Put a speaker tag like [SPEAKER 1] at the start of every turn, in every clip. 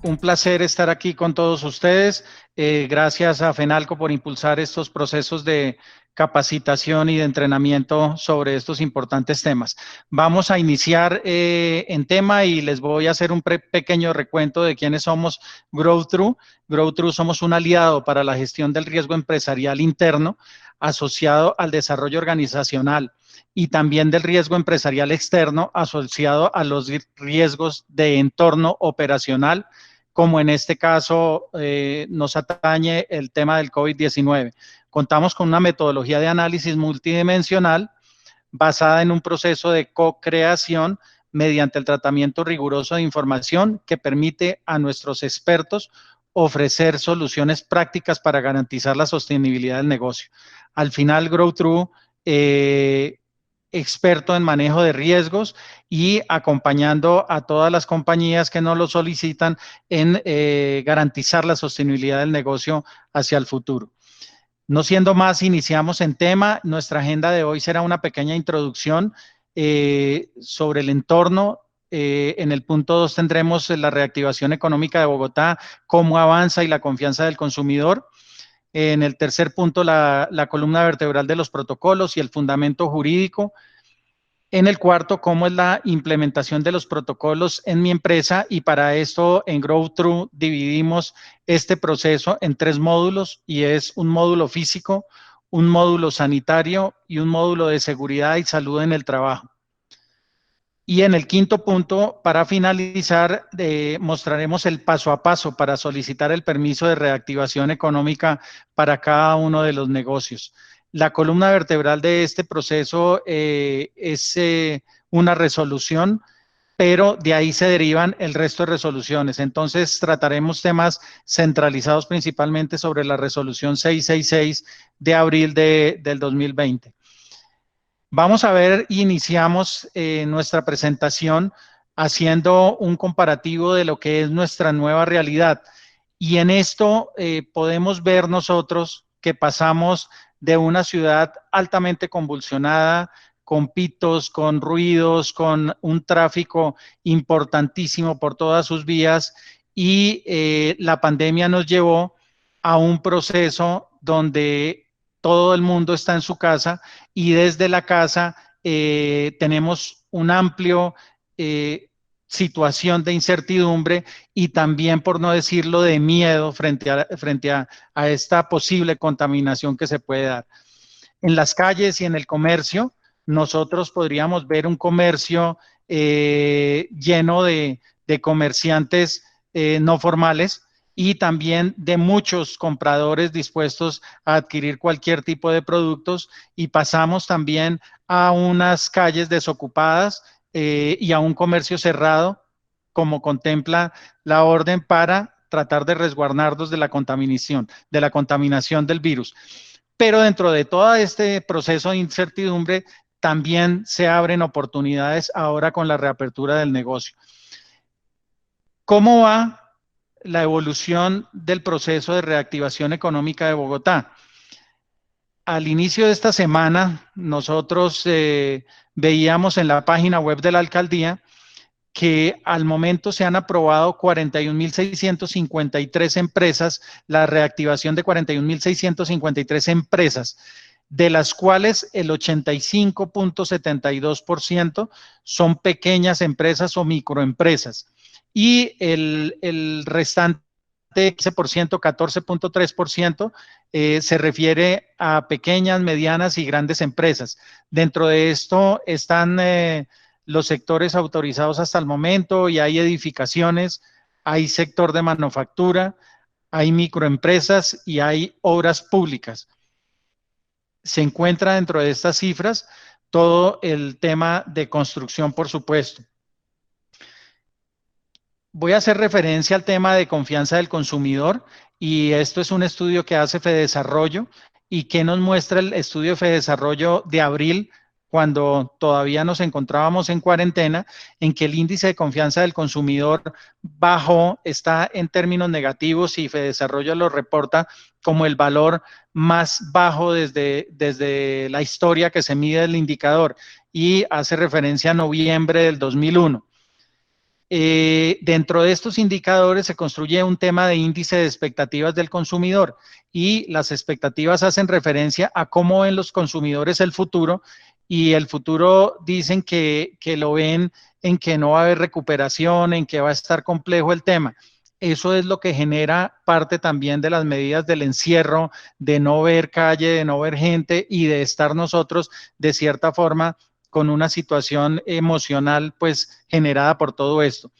[SPEAKER 1] Un placer estar aquí con todos ustedes. Gracias a FENALCO por impulsar estos procesos de capacitación y de entrenamiento sobre estos importantes temas. Vamos a iniciar en tema y les voy a hacer un pequeño recuento de quiénes somos GrowThru. GrowThru somos un aliado para la gestión del riesgo empresarial interno asociado al desarrollo organizacional y también del riesgo empresarial externo asociado a los riesgos de entorno operacional, como en este caso nos atañe el tema del COVID-19. Contamos con una metodología de análisis multidimensional basada en un proceso de co-creación mediante el tratamiento riguroso de información que permite a nuestros expertos ofrecer soluciones prácticas para garantizar la sostenibilidad del negocio. Al final, GrowThru, experto en manejo de riesgos y acompañando a todas las compañías que nos lo solicitan en garantizar la sostenibilidad del negocio hacia el futuro. No siendo más, iniciamos en tema. Nuestra agenda de hoy será una pequeña introducción sobre el entorno. En el punto 2 tendremos la reactivación económica de Bogotá, cómo avanza y la confianza del consumidor. En el tercer punto, la columna vertebral de los protocolos y el fundamento jurídico. En el cuarto, cómo es la implementación de los protocolos en mi empresa, y para esto en GrowThru dividimos este proceso en 3 módulos, y es un módulo físico, un módulo sanitario y un módulo de seguridad y salud en el trabajo. Y en el quinto punto, para finalizar, mostraremos el paso a paso para solicitar el permiso de reactivación económica para cada uno de los negocios. La columna vertebral de este proceso es una resolución, pero de ahí se derivan el resto de resoluciones. Entonces, trataremos temas centralizados principalmente sobre la resolución 666 de abril del 2020. Vamos a ver, iniciamos nuestra presentación haciendo un comparativo de lo que es nuestra nueva realidad. Y en esto podemos ver nosotros que pasamos de una ciudad altamente convulsionada, con pitos, con ruidos, con un tráfico importantísimo por todas sus vías, y la pandemia nos llevó a un proceso donde todo el mundo está en su casa y desde la casa tenemos un amplio situación de incertidumbre y también, por no decirlo, de miedo frente a esta posible contaminación que se puede dar. En las calles y en el comercio, nosotros podríamos ver un comercio lleno de comerciantes no formales y también de muchos compradores dispuestos a adquirir cualquier tipo de productos, y pasamos también a unas calles desocupadas y a un comercio cerrado, como contempla la orden, para tratar de resguardarnos de la contaminación del virus. Pero dentro de todo este proceso de incertidumbre también se abren oportunidades ahora con la reapertura del negocio. ¿Cómo va la evolución del proceso de reactivación económica de Bogotá? Al inicio de esta semana, nosotros veíamos en la página web de la alcaldía que al momento se han aprobado 41.653 empresas, la reactivación de 41.653 empresas, de las cuales el 85.72% son pequeñas empresas o microempresas, y el restante 15%, 14.3%, se refiere a pequeñas, medianas y grandes empresas. Dentro de esto están los sectores autorizados hasta el momento, y hay edificaciones, hay sector de manufactura, hay microempresas y hay obras públicas. Se encuentra dentro de estas cifras todo el tema de construcción, por supuesto. Voy a hacer referencia al tema de confianza del consumidor, y esto es un estudio que hace Fedesarrollo, y que nos muestra el estudio de Fedesarrollo de abril, cuando todavía nos encontrábamos en cuarentena, en que el índice de confianza del consumidor bajó, está en términos negativos, y Fedesarrollo lo reporta como el valor más bajo desde la historia que se mide el indicador, y hace referencia a noviembre del 2001. Dentro de estos indicadores se construye un tema de índice de expectativas del consumidor y las expectativas hacen referencia a cómo ven los consumidores el futuro y el futuro dicen que lo ven en que no va a haber recuperación, en que va a estar complejo el tema. Eso es lo que genera parte también de las medidas del encierro, de no ver calle, de no ver gente y de estar nosotros de cierta forma con una situación emocional pues generada por todo esto.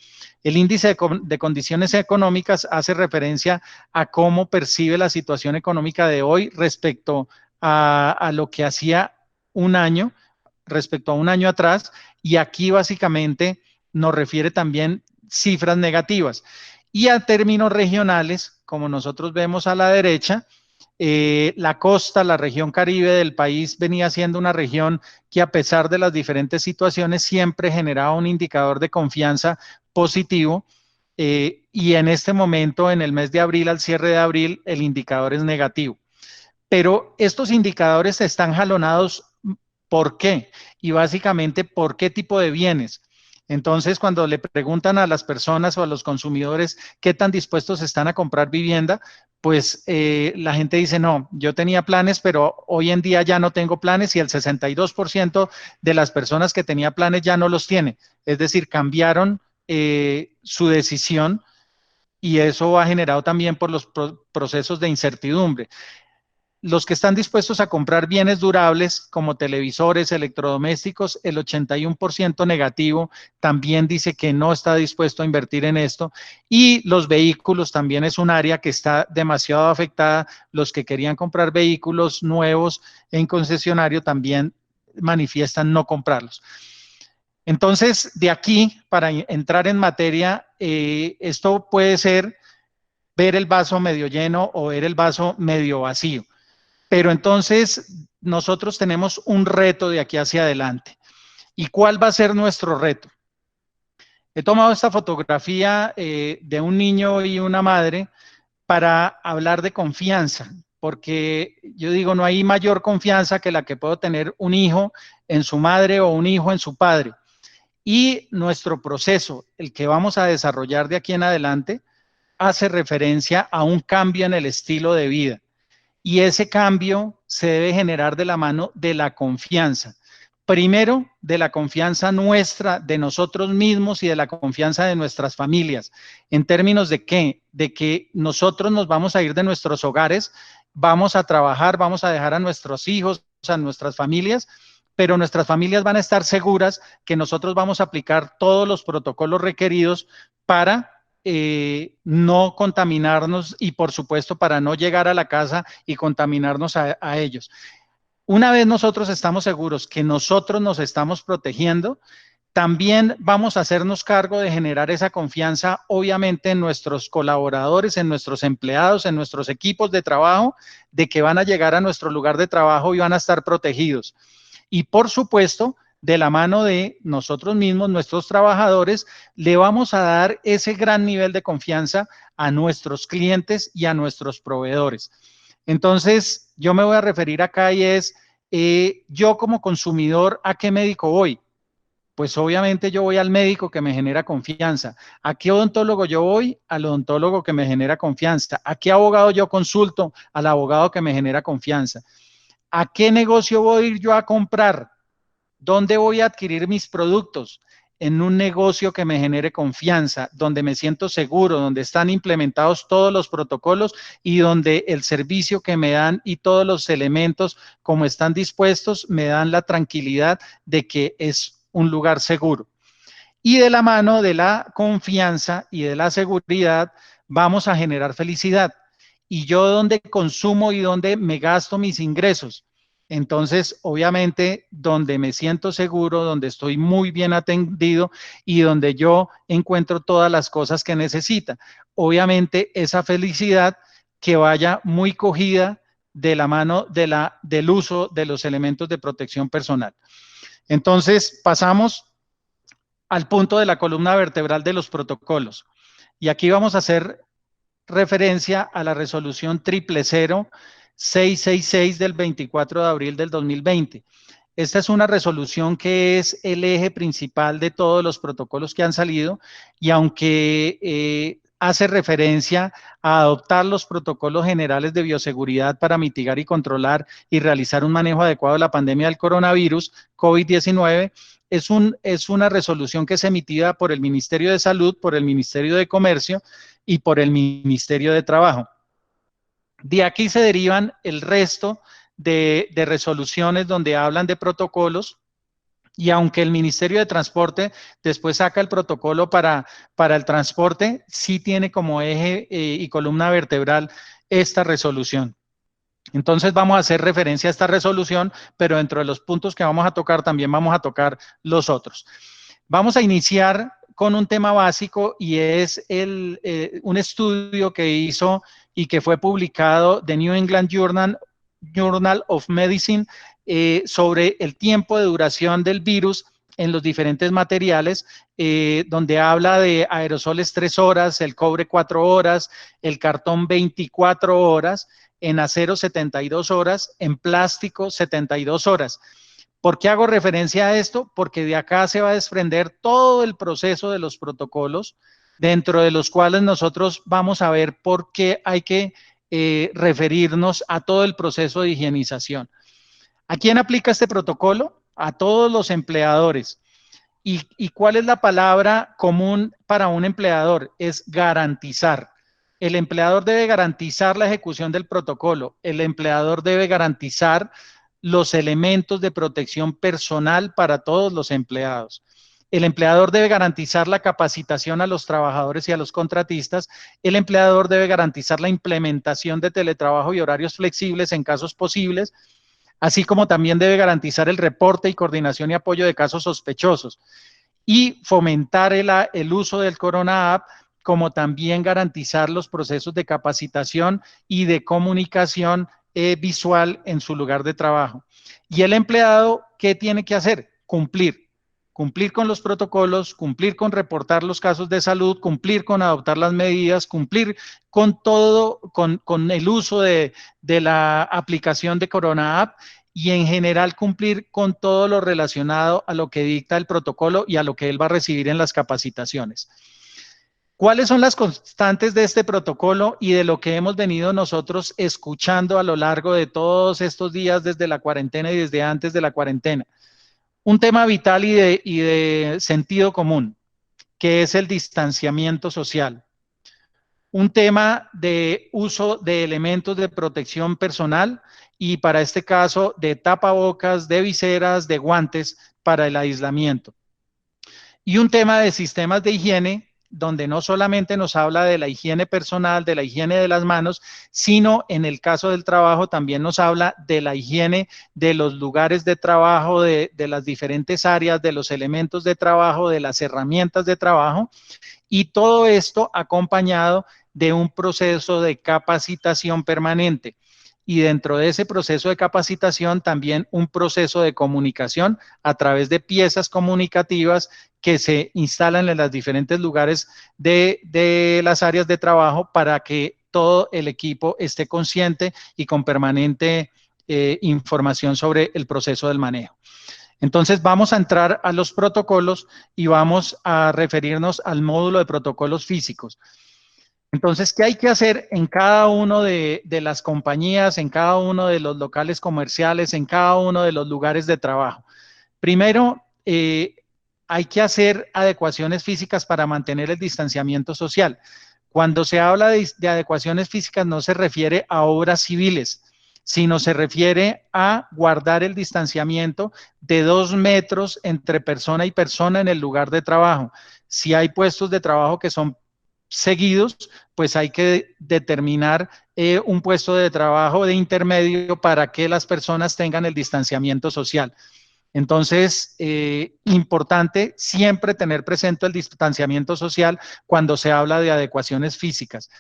[SPEAKER 1] El índice de condiciones económicas hace referencia a cómo percibe la situación económica de hoy respecto a lo que hacía un año, respecto a un año atrás, y aquí básicamente nos refiere también cifras negativas. Y a términos regionales, como nosotros vemos a la derecha, la costa, la región caribe del país venía siendo una región que a pesar de las diferentes situaciones siempre generaba un indicador de confianza positivo y en este momento, en el mes de abril, al cierre de abril, el indicador es negativo. Pero estos indicadores están jalonados, ¿por qué? Y básicamente, ¿por qué tipo de bienes? Entonces, cuando le preguntan a las personas o a los consumidores qué tan dispuestos están a comprar vivienda, pues la gente dice, no, yo tenía planes, pero hoy en día ya no tengo planes y el 62% de las personas que tenía planes ya no los tiene. Es decir, cambiaron su decisión y eso ha generado también por los procesos de incertidumbre. Los que están dispuestos a comprar bienes durables como televisores, electrodomésticos, el 81% negativo también dice que no está dispuesto a invertir en esto. Y los vehículos también es un área que está demasiado afectada. Los que querían comprar vehículos nuevos en concesionario también manifiestan no comprarlos. Entonces, de aquí, para entrar en materia, esto puede ser ver el vaso medio lleno o ver el vaso medio vacío. Pero entonces nosotros tenemos un reto de aquí hacia adelante. ¿Y cuál va a ser nuestro reto? He tomado esta fotografía de un niño y una madre para hablar de confianza, porque yo digo, no hay mayor confianza que la que puedo tener un hijo en su madre o un hijo en su padre. Y nuestro proceso, el que vamos a desarrollar de aquí en adelante, hace referencia a un cambio en el estilo de vida. Y ese cambio se debe generar de la mano de la confianza. Primero, de la confianza nuestra, de nosotros mismos y de la confianza de nuestras familias. ¿En términos de qué? De que nosotros nos vamos a ir de nuestros hogares, vamos a trabajar, vamos a dejar a nuestros hijos, a nuestras familias, pero nuestras familias van a estar seguras que nosotros vamos a aplicar todos los protocolos requeridos para no contaminarnos y por supuesto para no llegar a la casa y contaminarnos a ellos. Una vez nosotros estamos seguros que nosotros nos estamos protegiendo, también vamos a hacernos cargo de generar esa confianza, obviamente, en nuestros colaboradores, en nuestros empleados, en nuestros equipos de trabajo, de que van a llegar a nuestro lugar de trabajo y van a estar protegidos. Y por supuesto, de la mano de nosotros mismos, nuestros trabajadores, le vamos a dar ese gran nivel de confianza a nuestros clientes y a nuestros proveedores. Entonces, yo me voy a referir acá y es, yo como consumidor, ¿a qué médico voy? Pues obviamente yo voy al médico que me genera confianza. ¿A qué odontólogo yo voy? Al odontólogo que me genera confianza. ¿A qué abogado yo consulto? Al abogado que me genera confianza. ¿A qué negocio voy a ir yo a comprar? ¿Dónde voy a adquirir mis productos? En un negocio que me genere confianza, donde me siento seguro, donde están implementados todos los protocolos y donde el servicio que me dan y todos los elementos como están dispuestos me dan la tranquilidad de que es un lugar seguro. Y de la mano de la confianza y de la seguridad vamos a generar felicidad. Y yo donde consumo y donde me gasto mis ingresos. Entonces, obviamente, donde me siento seguro, donde estoy muy bien atendido y donde yo encuentro todas las cosas que necesita. Obviamente, esa felicidad que vaya muy cogida de la mano del uso de los elementos de protección personal. Entonces, pasamos al punto de la columna vertebral de los protocolos. Y aquí vamos a hacer referencia a la resolución 000-666 del 24 de abril del 2020. Esta es una resolución que es el eje principal de todos los protocolos que han salido y aunque hace referencia a adoptar los protocolos generales de bioseguridad para mitigar y controlar y realizar un manejo adecuado de la pandemia del coronavirus COVID-19, es una resolución que es emitida por el Ministerio de Salud, por el Ministerio de Comercio y por el Ministerio de Trabajo. De aquí se derivan el resto de resoluciones donde hablan de protocolos y aunque el Ministerio de Transporte después saca el protocolo para el transporte, sí tiene como eje y columna vertebral esta resolución. Entonces vamos a hacer referencia a esta resolución, pero dentro de los puntos que vamos a tocar también vamos a tocar los otros. Vamos a iniciar con un tema básico y es un estudio que hizo y que fue publicado de New England Journal of Medicine sobre el tiempo de duración del virus en los diferentes materiales, donde habla de aerosoles 3 horas, el cobre 4 horas, el cartón 24 horas, en acero 72 horas, en plástico 72 horas. ¿Por qué hago referencia a esto? Porque de acá se va a desprender todo el proceso de los protocolos, dentro de los cuales nosotros vamos a ver por qué hay que referirnos a todo el proceso de higienización. ¿A quién aplica este protocolo? A todos los empleadores. ¿Y cuál es la palabra común para un empleador? Es garantizar. El empleador debe garantizar la ejecución del protocolo. El empleador debe garantizar los elementos de protección personal para todos los empleados. El empleador debe garantizar la capacitación a los trabajadores y a los contratistas. El empleador debe garantizar la implementación de teletrabajo y horarios flexibles en casos posibles, así como también debe garantizar el reporte y coordinación y apoyo de casos sospechosos y fomentar el uso del Corona App, como también garantizar los procesos de capacitación y de comunicación visual en su lugar de trabajo. Y el empleado, ¿qué tiene que hacer? Cumplir con los protocolos, cumplir con reportar los casos de salud, cumplir con adoptar las medidas, cumplir con todo, con el uso de la aplicación de Corona App y en general cumplir con todo lo relacionado a lo que dicta el protocolo y a lo que él va a recibir en las capacitaciones. ¿Cuáles son las constantes de este protocolo y de lo que hemos venido nosotros escuchando a lo largo de todos estos días desde la cuarentena y desde antes de la cuarentena? Un tema vital y de sentido común, que es el distanciamiento social. Un tema de uso de elementos de protección personal y para este caso de tapabocas, de viseras, de guantes para el aislamiento. Y un tema de sistemas de higiene, donde no solamente nos habla de la higiene personal, de la higiene de las manos, sino en el caso del trabajo también nos habla de la higiene de los lugares de trabajo, de las diferentes áreas, de los elementos de trabajo, de las herramientas de trabajo, y todo esto acompañado de un proceso de capacitación permanente. Y dentro de ese proceso de capacitación también un proceso de comunicación a través de piezas comunicativas que se instalan en los diferentes lugares de las áreas de trabajo para que todo el equipo esté consciente y con permanente información sobre el proceso del manejo. Entonces vamos a entrar a los protocolos y vamos a referirnos al módulo de protocolos físicos. Entonces, ¿qué hay que hacer en cada uno de las compañías, en cada uno de los locales comerciales, en cada uno de los lugares de trabajo? Primero, hay que hacer adecuaciones físicas para mantener el distanciamiento social. Cuando se habla de adecuaciones físicas no se refiere a obras civiles, sino se refiere a guardar el distanciamiento de 2 metros entre persona y persona en el lugar de trabajo. Si hay puestos de trabajo que son seguidos, pues hay que determinar un puesto de trabajo de intermedio para que las personas tengan el distanciamiento social. Entonces, importante siempre tener presente el distanciamiento social cuando se habla de adecuaciones físicas.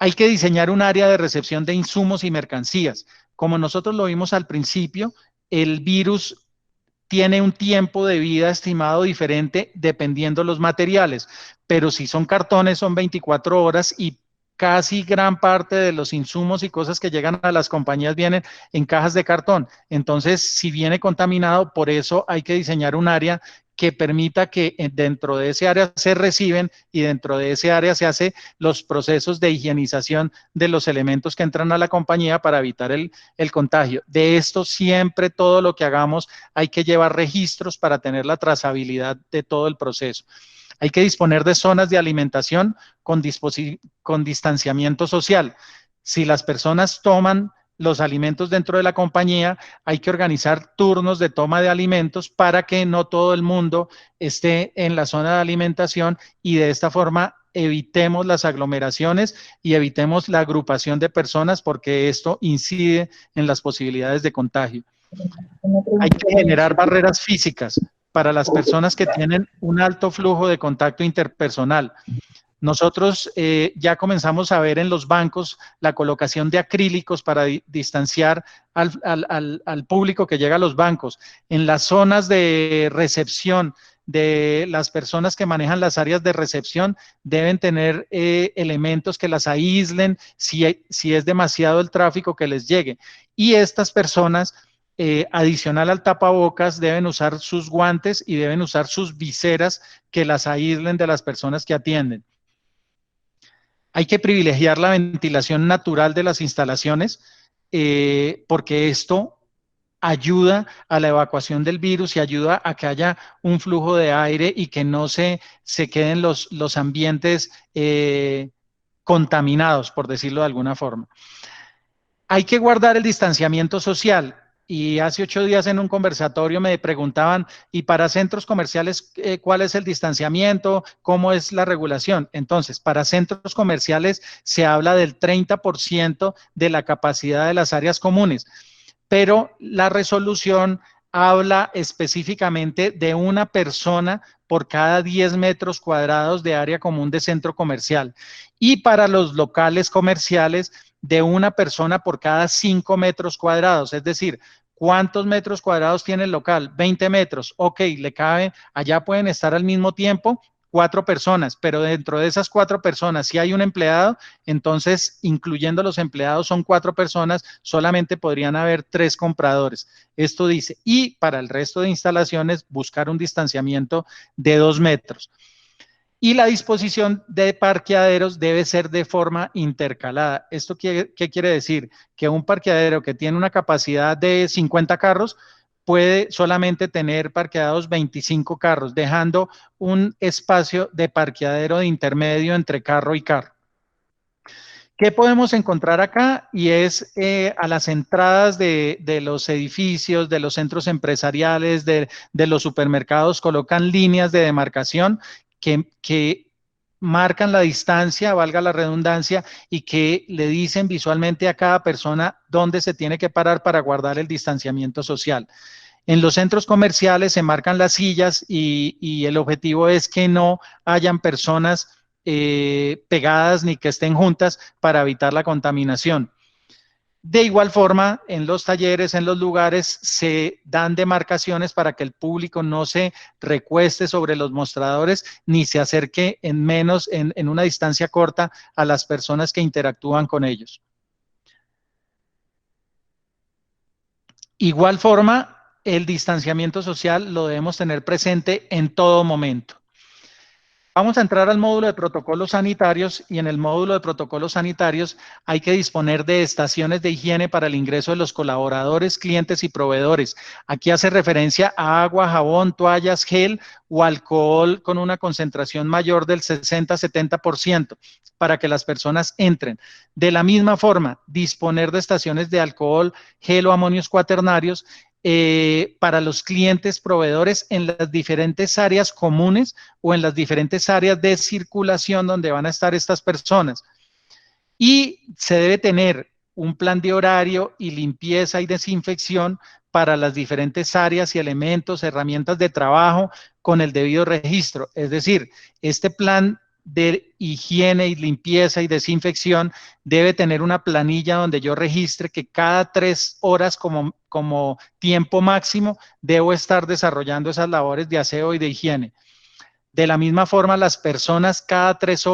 [SPEAKER 1] Hay que diseñar un área de recepción de insumos y mercancías. Como nosotros lo vimos al principio, el virus tiene un tiempo de vida estimado diferente dependiendo los materiales, pero si son cartones son 24 horas y casi gran parte de los insumos y cosas que llegan a las compañías vienen en cajas de cartón. Entonces, si viene contaminado, por eso hay que diseñar un área que permita que dentro de ese área se reciben y dentro de ese área se hace los procesos de higienización de los elementos que entran a la compañía para evitar el contagio. De esto siempre todo lo que hagamos hay que llevar registros para tener la trazabilidad de todo el proceso. Hay que disponer de zonas de alimentación con distanciamiento social. Si las personas toman los alimentos dentro de la compañía, hay que organizar turnos de toma de alimentos para que no todo el mundo esté en la zona de alimentación y de esta forma evitemos las aglomeraciones y evitemos la agrupación de personas porque esto incide en las posibilidades de contagio. Hay que generar barreras físicas para las personas que tienen un alto flujo de contacto interpersonal. Nosotros ya comenzamos a ver en los bancos la colocación de acrílicos para distanciar al público que llega a los bancos. En las zonas de recepción de las personas que manejan las áreas de recepción deben tener elementos que las aíslen si es demasiado el tráfico que les llegue. Y estas personas adicional al tapabocas, deben usar sus guantes y deben usar sus viseras que las aíslen de las personas que atienden. Hay que privilegiar la ventilación natural de las instalaciones porque esto ayuda a la evacuación del virus y ayuda a que haya un flujo de aire y que no se queden los ambientes contaminados, por decirlo de alguna forma. Hay que guardar el distanciamiento social. Y hace 8 días en un conversatorio me preguntaban, ¿y para centros comerciales cuál es el distanciamiento? ¿Cómo es la regulación? Entonces, para centros comerciales se habla del 30% de la capacidad de las áreas comunes, pero la resolución habla específicamente de una persona por cada 10 metros cuadrados de área común de centro comercial. Y para los locales comerciales, de una persona por cada 5 metros cuadrados, es decir, ¿cuántos metros cuadrados tiene el local? 20 metros, ok, le cabe, allá pueden estar al mismo tiempo 4 personas, pero dentro de esas 4 personas, si hay un empleado, entonces, incluyendo los empleados, son 4 personas, solamente podrían haber 3 compradores. Esto dice, y para el resto de instalaciones, buscar un distanciamiento de 2 metros. Y la disposición de parqueaderos debe ser de forma intercalada. ¿Esto qué quiere decir? Que un parqueadero que tiene una capacidad de 50 carros puede solamente tener parqueados 25 carros, dejando un espacio de parqueadero de intermedio entre carro y carro. ¿Qué podemos encontrar acá? Y es a las entradas de los edificios, de los centros empresariales, de los supermercados, colocan líneas de demarcación que marcan la distancia, valga la redundancia, y que le dicen visualmente a cada persona dónde se tiene que parar para guardar el distanciamiento social. En los centros comerciales se marcan las sillas y el objetivo es que no hayan personas pegadas ni que estén juntas para evitar la contaminación. De igual forma, en los talleres, en los lugares, se dan demarcaciones para que el público no se recueste sobre los mostradores ni se acerque en una distancia corta a las personas que interactúan con ellos. Igual forma, el distanciamiento social lo debemos tener presente en todo momento. Vamos a entrar al módulo de protocolos sanitarios y en el módulo de protocolos sanitarios hay que disponer de estaciones de higiene para el ingreso de los colaboradores, clientes y proveedores. Aquí hace referencia a agua, jabón, toallas, gel o alcohol con una concentración mayor del 60-70% para que las personas entren. De la misma forma, disponer de estaciones de alcohol, gel o amonios cuaternarios para los clientes proveedores en las diferentes áreas comunes o en las diferentes áreas de circulación donde van a estar estas personas. Y se debe tener un plan de horario y limpieza y desinfección para las diferentes áreas y elementos, herramientas de trabajo con el debido registro. Es decir, este plan de higiene y limpieza y desinfección debe tener una planilla donde yo registre que cada 3 horas como tiempo máximo debo estar desarrollando esas labores de aseo y de higiene. De la misma forma, las personas cada 3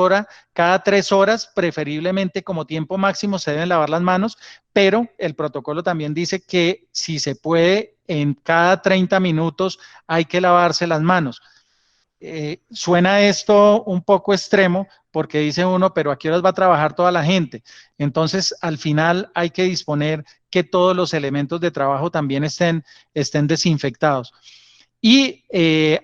[SPEAKER 1] horas, preferiblemente como tiempo máximo, se deben lavar las manos, pero el protocolo también dice que si se puede, en cada 30 minutos hay que lavarse las manos. Suena esto un poco extremo porque dice uno, pero ¿a qué horas va a trabajar toda la gente? Entonces, al final hay que disponer que todos los elementos de trabajo también estén desinfectados. Y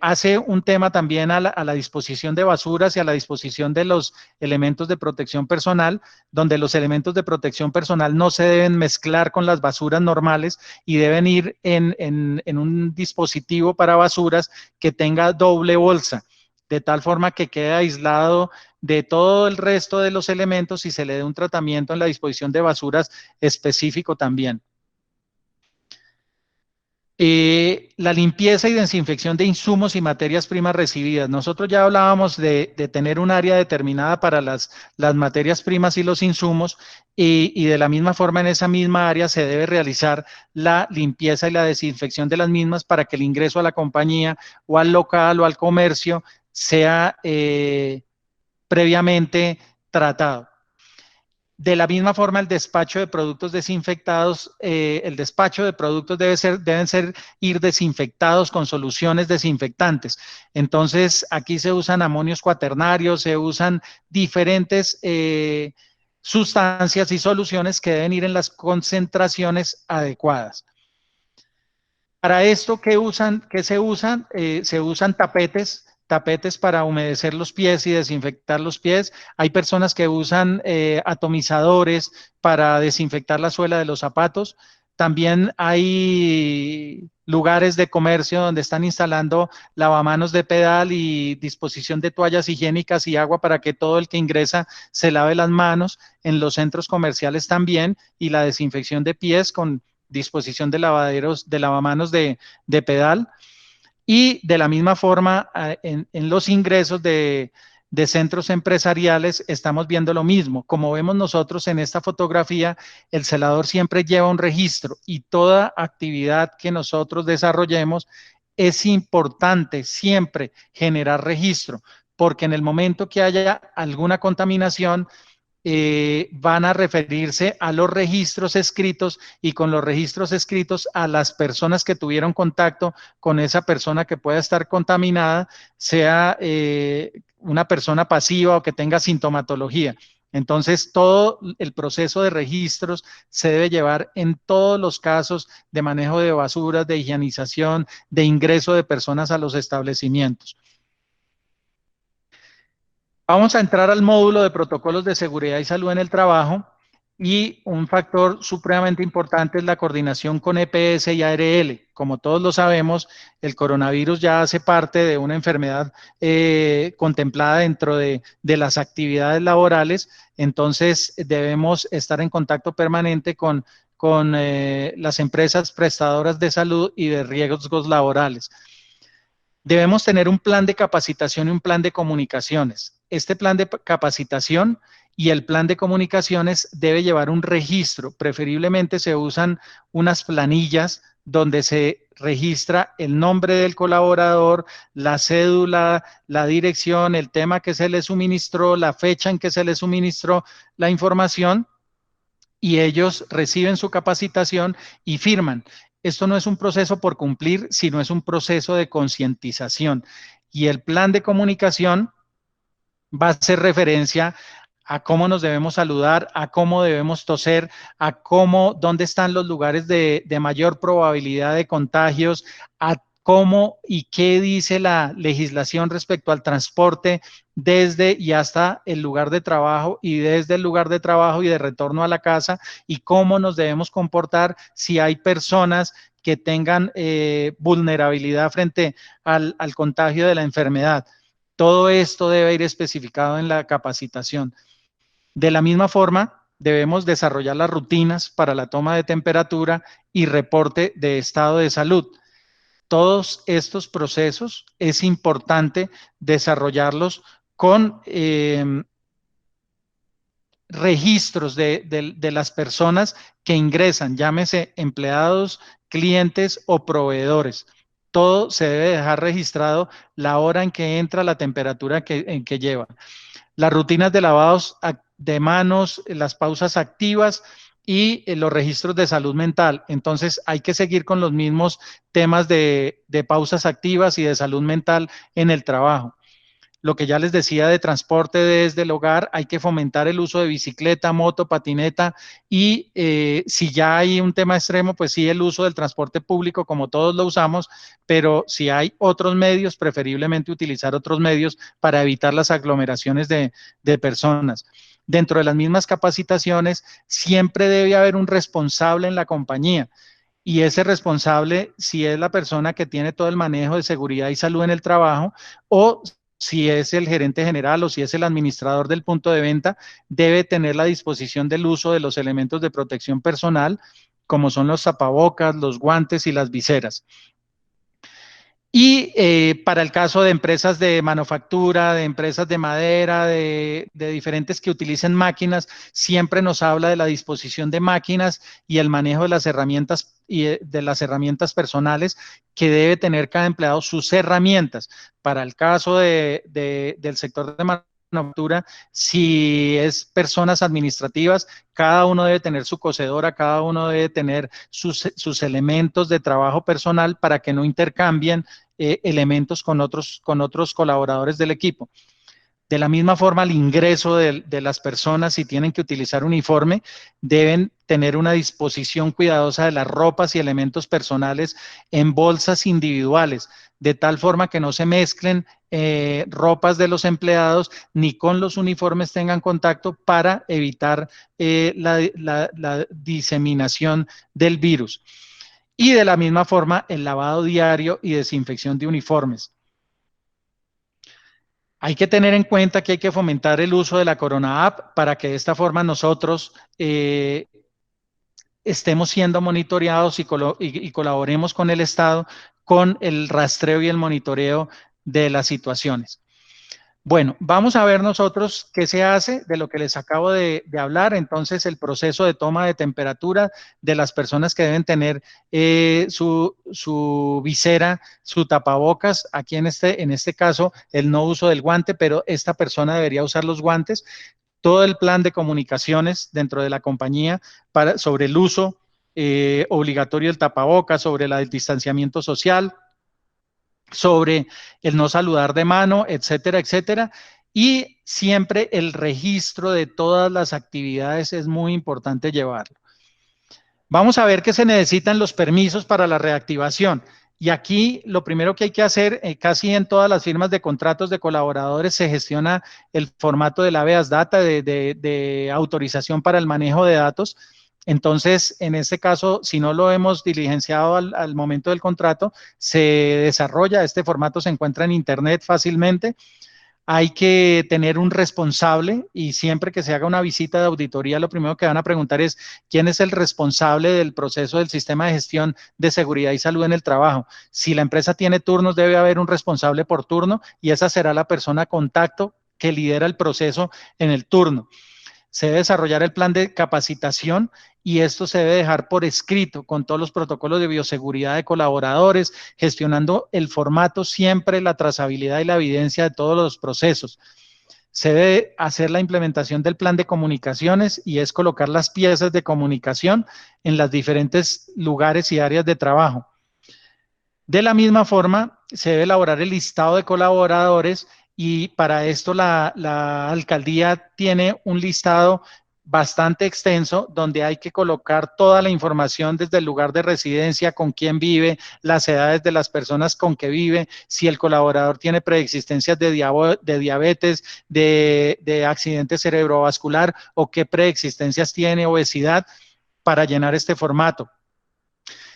[SPEAKER 1] hace un tema también a la disposición de basuras y a la disposición de los elementos de protección personal, donde los elementos de protección personal no se deben mezclar con las basuras normales y deben ir en un dispositivo para basuras que tenga doble bolsa, de tal forma que quede aislado de todo el resto de los elementos y se le dé un tratamiento en la disposición de basuras específico también. La limpieza y desinfección de insumos y materias primas recibidas. Nosotros ya hablábamos de tener un área determinada para las materias primas y los insumos y de la misma forma en esa misma área se debe realizar la limpieza y la desinfección de las mismas para que el ingreso a la compañía o al local o al comercio sea previamente tratado. De la misma forma, el despacho de productos desinfectados, el despacho de productos deben ser ir desinfectados con soluciones desinfectantes. Entonces, aquí se usan amonios cuaternarios, se usan diferentes sustancias y soluciones que deben ir en las concentraciones adecuadas. Para esto, ¿qué usan? ¿Qué se usan? Se usan tapetes para humedecer los pies y desinfectar los pies. Hay personas que usan atomizadores para desinfectar la suela de los zapatos. También hay lugares de comercio donde están instalando lavamanos de pedal y disposición de toallas higiénicas y agua para que todo el que ingresa se lave las manos. En los centros comerciales también, y la desinfección de pies con disposición de lavaderos, de lavamanos de pedal. Y de la misma forma, en los ingresos de centros empresariales estamos viendo lo mismo. Como vemos nosotros en esta fotografía, el celador siempre lleva un registro y toda actividad que nosotros desarrollemos es importante siempre generar registro, porque en el momento que haya alguna contaminación, van a referirse a los registros escritos y con los registros escritos a las personas que tuvieron contacto con esa persona que pueda estar contaminada, sea una persona pasiva o que tenga sintomatología. Entonces, todo el proceso de registros se debe llevar en todos los casos de manejo de basuras, de higienización, de ingreso de personas a los establecimientos. Vamos a entrar al módulo de protocolos de seguridad y salud en el trabajo y un factor supremamente importante es la coordinación con EPS y ARL. Como todos lo sabemos, el coronavirus ya hace parte de una enfermedad contemplada dentro de las actividades laborales, entonces debemos estar en contacto permanente con las empresas prestadoras de salud y de riesgos laborales. Debemos tener un plan de capacitación y un plan de comunicaciones. Este plan de capacitación y el plan de comunicaciones debe llevar un registro. Preferiblemente se usan unas planillas donde se registra el nombre del colaborador, la cédula, la dirección, el tema que se le suministró, la fecha en que se le suministró la información y ellos reciben su capacitación y firman. Esto no es un proceso por cumplir, sino es un proceso de concientización. Y el plan de comunicación va a hacer referencia a cómo nos debemos saludar, a cómo debemos toser, a cómo, dónde están los lugares de mayor probabilidad de contagios, a cómo y qué dice la legislación respecto al transporte desde y hasta el lugar de trabajo y desde el lugar de trabajo y de retorno a la casa y cómo nos debemos comportar si hay personas que tengan vulnerabilidad frente al contagio de la enfermedad. Todo esto debe ir especificado en la capacitación. De la misma forma, debemos desarrollar las rutinas para la toma de temperatura y reporte de estado de salud. Todos estos procesos es importante desarrollarlos con registros de las personas que ingresan, llámese empleados, clientes o proveedores. todo se debe dejar registrado: la hora en que entra, la temperatura en que lleva, las rutinas de lavados de manos, las pausas activas y los registros de salud mental. Entonces hay que seguir con los mismos temas de pausas activas y de salud mental en el trabajo. Lo que ya les decía de transporte desde el hogar, hay que fomentar el uso de bicicleta, moto, patineta y si ya hay un tema extremo, pues sí, el uso del transporte público como todos lo usamos, pero si hay otros medios, preferiblemente utilizar otros medios para evitar las aglomeraciones de personas. Dentro de las mismas capacitaciones, siempre debe haber un responsable en la compañía. Y ese responsable, si es la persona que tiene todo el manejo de seguridad y salud en el trabajo, o si es el gerente general o si es el administrador del punto de venta, debe tener la disposición del uso de los elementos de protección personal, como son los tapabocas, los guantes y las viseras. Y para el caso de empresas de manufactura, de empresas de madera, de diferentes que utilicen máquinas, siempre nos habla de la disposición de máquinas y el manejo de las herramientas y de las herramientas personales que debe tener cada empleado, sus herramientas. Para el caso del sector de manufactura, si es personas administrativas, cada uno debe tener su cocedora, cada uno debe tener sus elementos de trabajo personal para que no intercambien elementos con otros colaboradores del equipo. De la misma forma, el ingreso de las personas, si tienen que utilizar uniforme, deben tener una disposición cuidadosa de las ropas y elementos personales en bolsas individuales, de tal forma que no se mezclen ropas de los empleados ni con los uniformes tengan contacto para evitar la diseminación del virus. Y de la misma forma, el lavado diario y desinfección de uniformes. Hay que tener en cuenta que hay que fomentar el uso de la Corona App para que de esta forma nosotros estemos siendo monitoreados y colaboremos con el Estado con el rastreo y el monitoreo de las situaciones. Bueno, vamos a ver nosotros qué se hace de lo que les acabo de hablar. Entonces, el proceso de toma de temperatura de las personas que deben tener su visera, su tapabocas. Aquí en este caso, el no uso del guante, pero esta persona debería usar los guantes. Todo el plan de comunicaciones dentro de la compañía sobre el uso obligatorio del tapabocas, sobre el distanciamiento social, sobre el no saludar de mano, etcétera, etcétera. Y siempre el registro de todas las actividades es muy importante llevarlo. Vamos a ver que se necesitan los permisos para la reactivación. Y aquí lo primero que hay que hacer, casi en todas las firmas de contratos de colaboradores se gestiona el formato de la habeas data, de autorización para el manejo de datos. Entonces, en este caso, si no lo hemos diligenciado al momento del contrato, se desarrolla, este formato se encuentra en internet fácilmente. Hay que tener un responsable y siempre que se haga una visita de auditoría, lo primero que van a preguntar es quién es el responsable del proceso del sistema de gestión de seguridad y salud en el trabajo. Si la empresa tiene turnos, debe haber un responsable por turno y esa será la persona a contacto que lidera el proceso en el turno. Se debe desarrollar el plan de capacitación y esto se debe dejar por escrito con todos los protocolos de bioseguridad de colaboradores, gestionando el formato siempre, la trazabilidad y la evidencia de todos los procesos. Se debe hacer la implementación del plan de comunicaciones y es colocar las piezas de comunicación en los diferentes lugares y áreas de trabajo. De la misma forma, se debe elaborar el listado de colaboradores y para esto la alcaldía tiene un listado bastante extenso donde hay que colocar toda la información desde el lugar de residencia, con quién vive, las edades de las personas con que vive, si el colaborador tiene preexistencias de diabetes, de accidente cerebrovascular o qué preexistencias tiene, obesidad, para llenar este formato.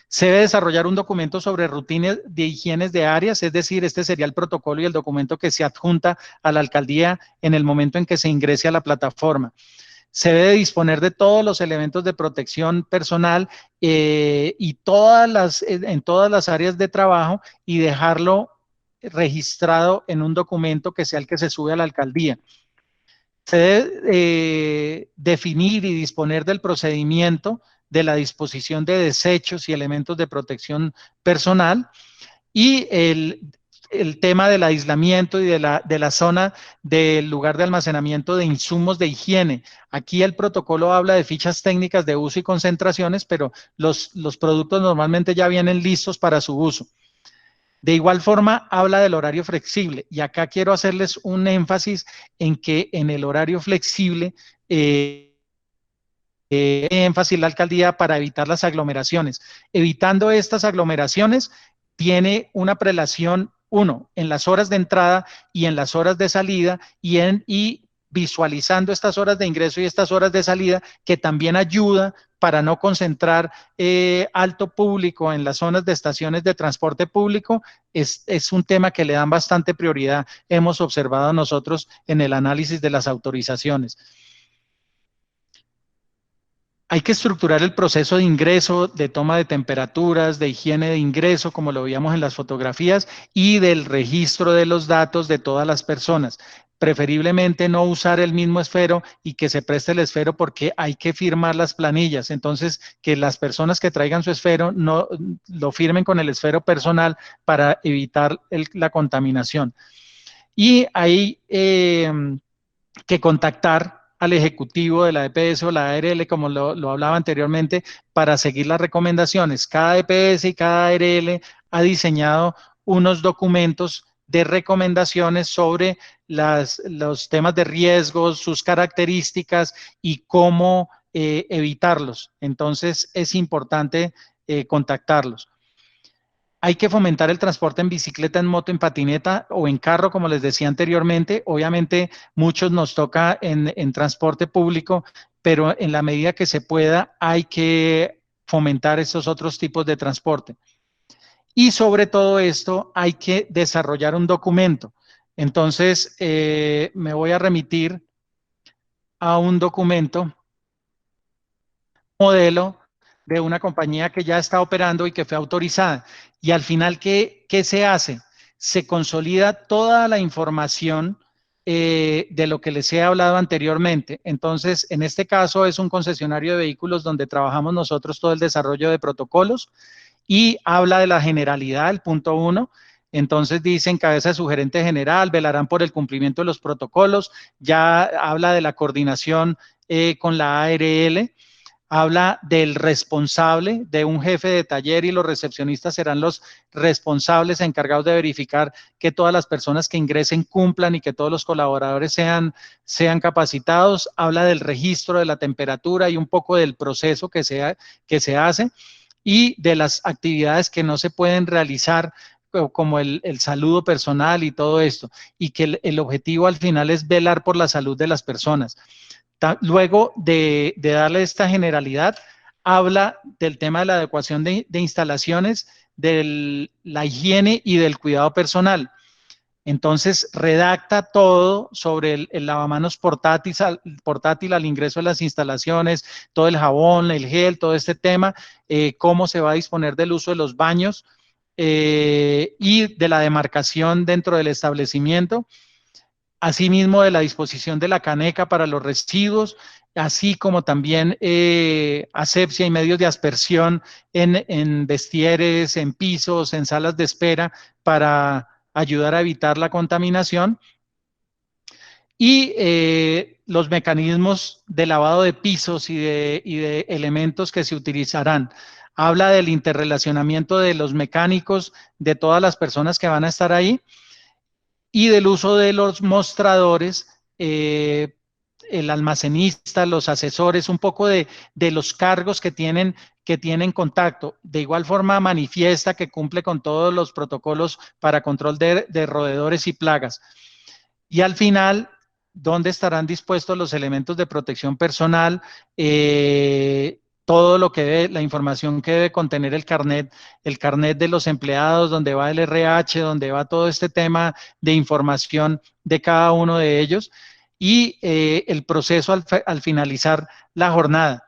[SPEAKER 1] Se debe desarrollar un documento sobre rutinas de higienes de áreas, es decir, este sería el protocolo y el documento que se adjunta a la alcaldía en el momento en que se ingrese a la plataforma. Se debe disponer de todos los elementos de protección personal y en todas las áreas de trabajo y dejarlo registrado en un documento que sea el que se sube a la alcaldía. Se debe definir y disponer del procedimiento de la disposición de desechos y elementos de protección personal Y el tema del aislamiento y de la zona del lugar de almacenamiento de insumos de higiene. Aquí el protocolo habla de fichas técnicas de uso y concentraciones, pero los productos normalmente ya vienen listos para su uso. De igual forma, habla del horario flexible. Y acá quiero hacerles un énfasis en que en el horario flexible, énfasis la alcaldía para evitar las aglomeraciones. Evitando estas aglomeraciones, tiene una prelación, uno, en las horas de entrada y en las horas de salida, y visualizando estas horas de ingreso y estas horas de salida, que también ayuda para no concentrar alto público en las zonas de estaciones de transporte público, es un tema que le dan bastante prioridad, hemos observado nosotros en el análisis de las autorizaciones. Hay que estructurar el proceso de ingreso, de toma de temperaturas, de higiene de ingreso, como lo veíamos en las fotografías, y del registro de los datos de todas las personas. Preferiblemente no usar el mismo esfero y que se preste el esfero porque hay que firmar las planillas. Entonces, que las personas que traigan su esfero no lo firmen con el esfero personal para evitar la contaminación. Y hay que contactar al ejecutivo de la EPS o la ARL, como lo hablaba anteriormente, para seguir las recomendaciones. Cada EPS y cada ARL ha diseñado unos documentos de recomendaciones sobre los temas de riesgos, sus características y cómo evitarlos. Entonces, es importante contactarlos. Hay que fomentar el transporte en bicicleta, en moto, en patineta o en carro, como les decía anteriormente. Obviamente, muchos nos toca en transporte público, pero en la medida que se pueda, hay que fomentar estos otros tipos de transporte. Y sobre todo esto, hay que desarrollar un documento. Entonces, me voy a remitir a un documento modelo de una compañía que ya está operando y que fue autorizada. Y al final, ¿qué se hace? Se consolida toda la información de lo que les he hablado anteriormente. Entonces, en este caso es un concesionario de vehículos donde trabajamos nosotros todo el desarrollo de protocolos y habla de la generalidad, el punto 1. Entonces dice en cabeza de su gerente general, velarán por el cumplimiento de los protocolos, ya habla de la coordinación con la ARL, habla del responsable, de un jefe de taller, y los recepcionistas serán los responsables encargados de verificar que todas las personas que ingresen cumplan y que todos los colaboradores sean capacitados. Habla del registro de la temperatura y un poco del proceso que se hace y de las actividades que no se pueden realizar como el saludo personal y todo esto, y que el objetivo al final es velar por la salud de las personas. Luego de darle esta generalidad, habla del tema de la adecuación de instalaciones, de la higiene y del cuidado personal. Entonces, redacta todo sobre el lavamanos portátil al ingreso de las instalaciones, todo el jabón, el gel, todo este tema, cómo se va a disponer del uso de los baños y de la demarcación dentro del establecimiento. Asimismo, de la disposición de la caneca para los residuos, así como también asepsia y medios de aspersión en vestieres, en pisos, en salas de espera, para ayudar a evitar la contaminación. Y los mecanismos de lavado de pisos y de elementos que se utilizarán. Habla del interrelacionamiento de los mecánicos, de todas las personas que van a estar ahí, y del uso de los mostradores, el almacenista, los asesores, un poco de los cargos que tienen contacto. De igual forma, manifiesta que cumple con todos los protocolos para control de roedores y plagas. Y al final, ¿dónde estarán dispuestos los elementos de protección personal? Todo lo que debe, la información que debe contener el carnet de los empleados, donde va el RH, donde va todo este tema de información de cada uno de ellos, y el proceso al finalizar la jornada.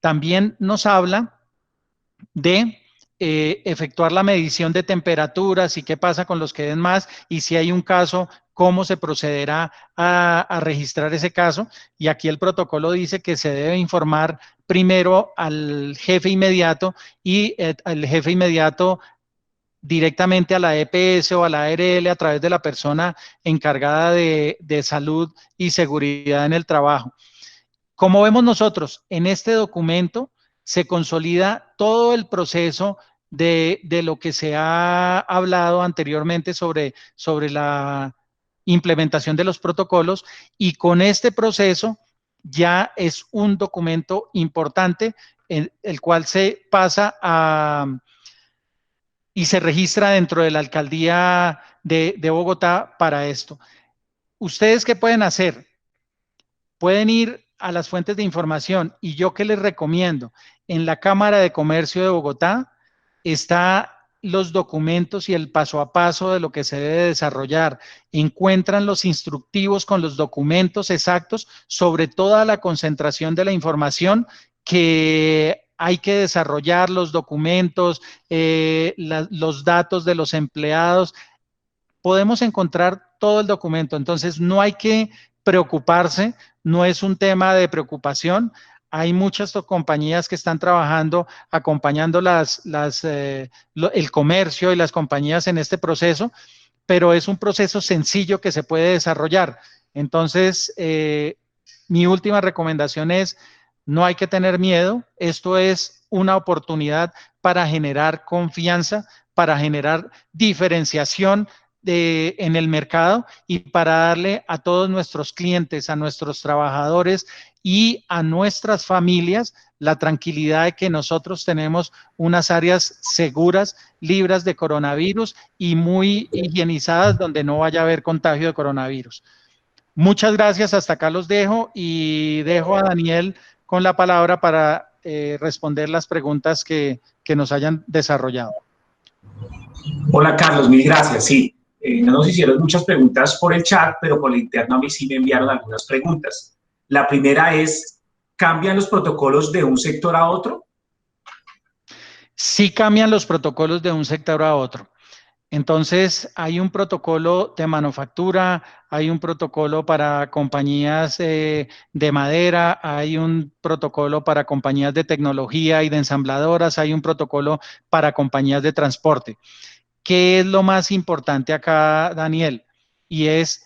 [SPEAKER 1] También nos habla de efectuar la medición de temperaturas y qué pasa con los que den más, y si hay un caso, cómo se procederá a registrar ese caso. Y aquí el protocolo dice que se debe informar primero al jefe inmediato, y el jefe inmediato directamente a la EPS o a la ARL a través de la persona encargada de salud y seguridad en el trabajo. Como vemos nosotros, en este documento se consolida todo el proceso de lo que se ha hablado anteriormente sobre la implementación de los protocolos, y con este proceso ya es un documento importante el cual se pasa y se registra dentro de la alcaldía de Bogotá para esto. ¿Ustedes qué pueden hacer? Pueden ir a las fuentes de información, y yo qué les recomiendo, en la Cámara de Comercio de Bogotá está los documentos y el paso a paso de lo que se debe desarrollar. Encuentran los instructivos con los documentos exactos sobre toda la concentración de la información que hay que desarrollar, los documentos, los datos de los empleados. Podemos encontrar todo el documento, entonces no hay que preocuparse, no es un tema de preocupación. Hay muchas compañías que están trabajando, acompañando el comercio y las compañías en este proceso, pero es un proceso sencillo que se puede desarrollar. Entonces, mi última recomendación es, no hay que tener miedo, esto es una oportunidad para generar confianza, para generar diferenciación en el mercado y para darle a todos nuestros clientes, a nuestros trabajadores y a nuestras familias la tranquilidad de que nosotros tenemos unas áreas seguras, libres de coronavirus y muy higienizadas donde no vaya a haber contagio de coronavirus. Muchas gracias, hasta acá los dejo y dejo a Daniel con la palabra para responder las preguntas que nos hayan desarrollado.
[SPEAKER 2] Hola Carlos, mil gracias. Sí, no nos hicieron muchas preguntas por el chat, pero por el interno a mí sí me enviaron algunas preguntas. La primera es, ¿cambian los protocolos de un sector a otro?
[SPEAKER 1] Sí cambian los protocolos de un sector a otro. Entonces, hay un protocolo de manufactura, hay un protocolo para compañías de madera, hay un protocolo para compañías de tecnología y de ensambladoras, hay un protocolo para compañías de transporte. ¿Qué es lo más importante acá, Daniel? Y es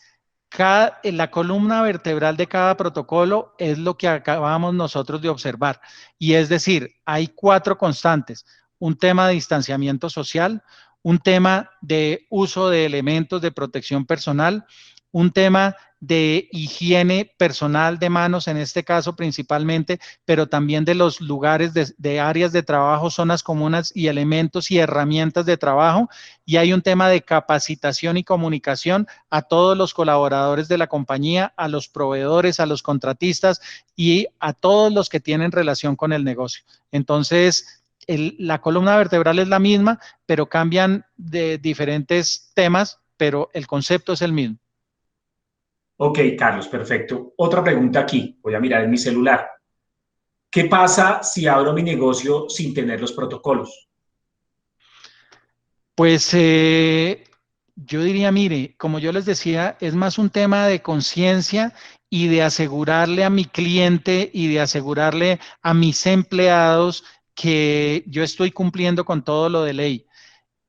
[SPEAKER 1] la columna vertebral de cada protocolo es lo que acabamos nosotros de observar. Y es decir, hay 4 constantes: un tema de distanciamiento social, un tema de uso de elementos de protección personal, un tema de higiene personal de manos, en este caso principalmente, pero también de los lugares de áreas de trabajo, zonas comunes y elementos y herramientas de trabajo. Y hay un tema de capacitación y comunicación a todos los colaboradores de la compañía, a los proveedores, a los contratistas y a todos los que tienen relación con el negocio. Entonces, la columna vertebral es la misma, pero cambian de diferentes temas, pero el concepto es el mismo.
[SPEAKER 2] Ok, Carlos, perfecto. Otra pregunta aquí, voy a mirar en mi celular. ¿Qué pasa si abro mi negocio sin tener los protocolos?
[SPEAKER 1] Pues yo diría, mire, como yo les decía, es más un tema de conciencia y de asegurarle a mi cliente y de asegurarle a mis empleados que yo estoy cumpliendo con todo lo de ley.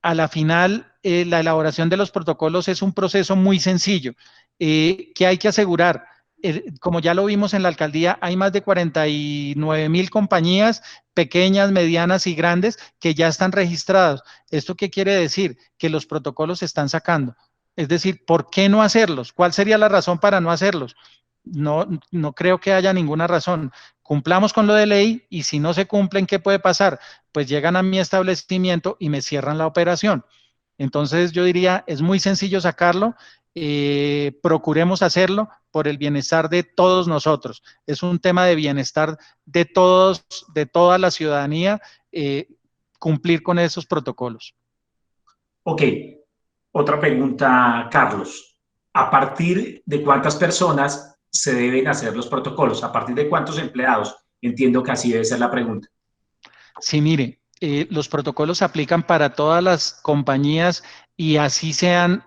[SPEAKER 1] A la final, la elaboración de los protocolos es un proceso muy sencillo. ¿Qué hay que asegurar? Como ya lo vimos en la alcaldía, hay más de 49,000 compañías, pequeñas, medianas y grandes, que ya están registradas. ¿Esto qué quiere decir? Que los protocolos se están sacando. Es decir, ¿por qué no hacerlos? ¿Cuál sería la razón para no hacerlos? No, no creo que haya ninguna razón. Cumplamos con lo de ley, y si no se cumplen, ¿qué puede pasar? Pues llegan a mi establecimiento y me cierran la operación. Entonces yo diría, es muy sencillo sacarlo, procuremos hacerlo por el bienestar de todos nosotros. Es un tema de bienestar de todos, de toda la ciudadanía, cumplir con esos protocolos.
[SPEAKER 2] Ok, otra pregunta, Carlos. ¿A partir de cuántas personas se deben hacer los protocolos? ¿A partir de cuántos empleados? Entiendo que así debe ser la pregunta.
[SPEAKER 1] Sí, mire, los protocolos se aplican para todas las compañías, y así sean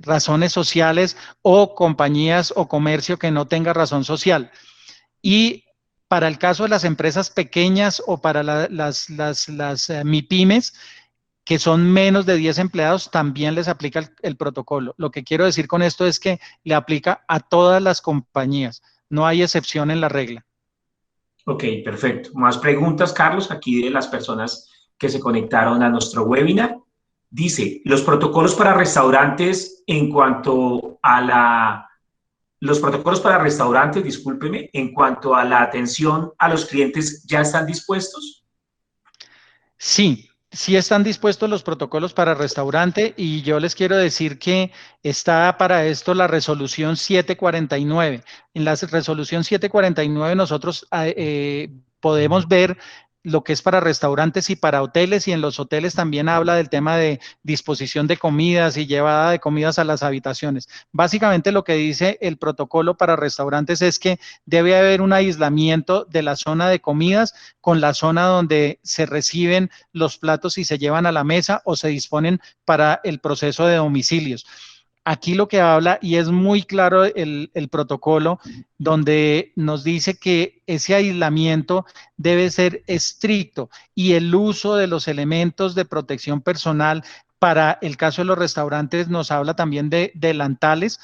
[SPEAKER 1] razones sociales o compañías o comercio que no tenga razón social. Y para el caso de las empresas pequeñas o para las MIPYMES, que son menos de 10 empleados, también les aplica el protocolo. Lo que quiero decir con esto es que le aplica a todas las compañías, no hay excepción en la regla.
[SPEAKER 2] Ok, perfecto. Más preguntas, Carlos, aquí de las personas que se conectaron a nuestro webinar. Dice, los protocolos para restaurantes en cuanto a los protocolos para restaurantes, discúlpeme, en cuanto a la atención a los clientes, ¿ya están dispuestos?
[SPEAKER 1] Sí, sí están dispuestos los protocolos para restaurante y yo les quiero decir que está para esto la resolución 749. En la resolución 749 nosotros podemos ver lo que es para restaurantes y para hoteles, y en los hoteles también habla del tema de disposición de comidas y llevada de comidas a las habitaciones. Básicamente lo que dice el protocolo para restaurantes es que debe haber un aislamiento de la zona de comidas con la zona donde se reciben los platos y se llevan a la mesa o se disponen para el proceso de domicilios. Aquí lo que habla, y es muy claro el protocolo, donde nos dice que ese aislamiento debe ser estricto y el uso de los elementos de protección personal, para el caso de los restaurantes, nos habla también de delantales,